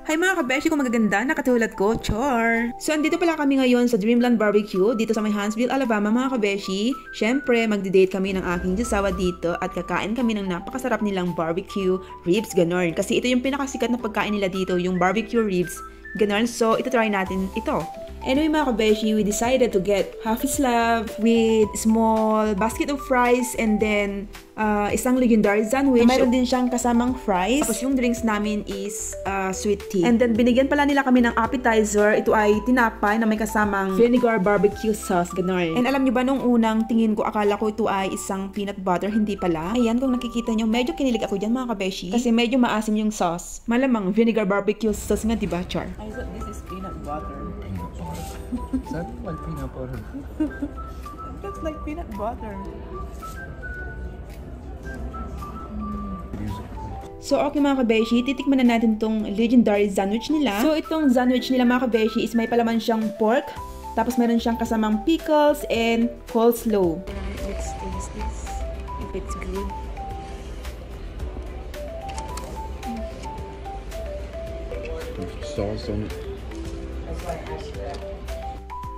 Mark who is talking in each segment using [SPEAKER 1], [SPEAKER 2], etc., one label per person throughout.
[SPEAKER 1] Hi mga kabeshi kung magaganda, nakatulad ko, char! So andito pala kami ngayon sa Dreamland Barbecue dito sa may Huntsville, Alabama mga kabeshi. Siyempre, magdi-date kami ng aking josawa dito at kakain kami ng napakasarap nilang barbecue ribs, ganon. Kasi ito yung pinakasikat na pagkain nila dito, yung barbecue ribs, ganon. So ito try natin ito. Anyway mga kabeshi, we decided to get half slab with small basket of fries and then isang legendary sandwich. Mayroon din siyang kasamang fries. Tapos yung drinks namin is sweet tea. And then binigyan pala nila kami ng appetizer. Ito ay tinapay na may kasamang vinegar barbecue sauce, gano'n. And alam nyo ba nung unang tingin ko, akala ko ito ay isang peanut butter, hindi pala. Ayan, kung nakikita nyo, medyo kinilig ako dyan mga kabeshi. Kasi medyo maasim yung sauce. Malamang vinegar barbecue sauce nga, diba, Char?
[SPEAKER 2] I thought this is peanut butter. Is that like peanut butter? It looks like peanut butter.
[SPEAKER 1] So okay mga kabeshi, titikman na natin tong legendary sandwich nila. So itong sandwich nila mga kabeshi is may palaman siyang pork, tapos meron siyang kasamang pickles and coleslaw.
[SPEAKER 2] Let's taste this, if it's good.
[SPEAKER 3] Sauce on it.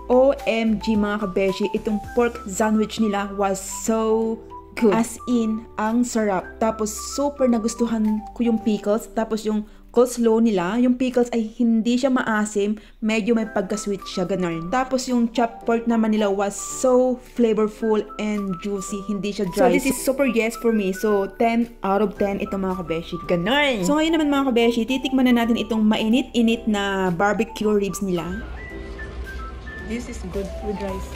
[SPEAKER 1] OMG mga kabeshi, itong pork sandwich nila was so good. As in, ang sarap. Tapos super nagustuhan ko yung pickles. Tapos yung coleslaw nila, yung pickles ay hindi siya maasim. Medyo may pagka-sweet siya, ganun. Tapos yung chopped pork naman nila was so flavorful and juicy. Hindi siya dry. So this is super yes for me. So 10 out of 10 ito mga kabeshi. Ganun! So ngayon naman mga kabeshi, titikman na natin itong mainit-init na barbecue ribs nila.
[SPEAKER 2] This is good with rice.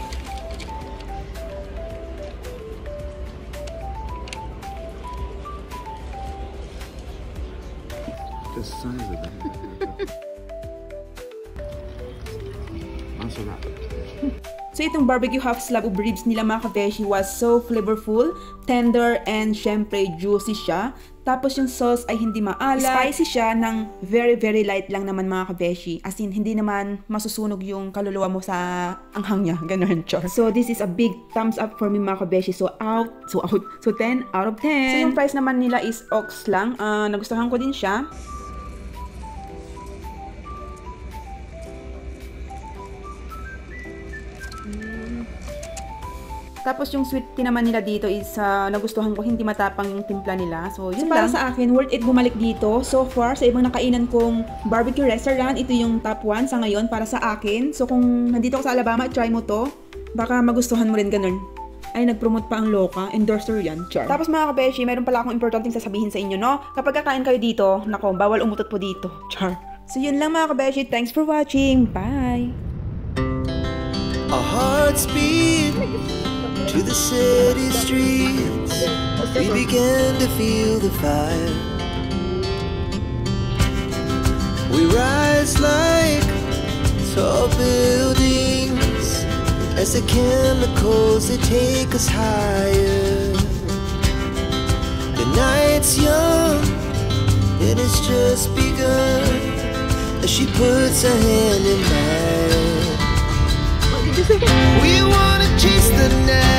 [SPEAKER 3] The size of that. Masarap.
[SPEAKER 1] So itong barbecue half slab of ribs nila mga kabeshi was so flavorful, tender, and syempre juicy siya. Tapos yung sauce ay hindi maalat. Spicy siya ng very very light lang naman mga kabeshi. As in, hindi naman masusunog yung kaluluwa mo sa anghang niya. Ganun, char. So this is a big thumbs up for me mga kabeshi. So 10 out of 10. So yung price naman nila is ox lang. Nagustuhan ko din siya. Tapos yung sweet tea naman nila dito is nagustuhan ko, hindi matapang yung timpla nila. So yun para sa akin, worth it bumalik dito. So far, sa ibang nakainan kong barbecue restaurant, ito yung top 1 sa ngayon para sa akin. So kung nandito ka sa Alabama, try mo to. Baka magustuhan mo rin ganun. Ay, nag-promote pa ang Loka. Endorser yan, char. Tapos mga kabeshi, meron pala akong importanteng sasabihin sa inyo, no? Kapag kakain kayo dito, nako, bawal umutot po dito, char. So yun lang mga kabeshi, thanks for watching. Bye!
[SPEAKER 4] Our hearts beat to the city streets. We began to feel the fire. We rise like tall buildings as the chemicals they take us higher. The night's young and it's just begun as she puts her hand in mine. We wanna chase the night.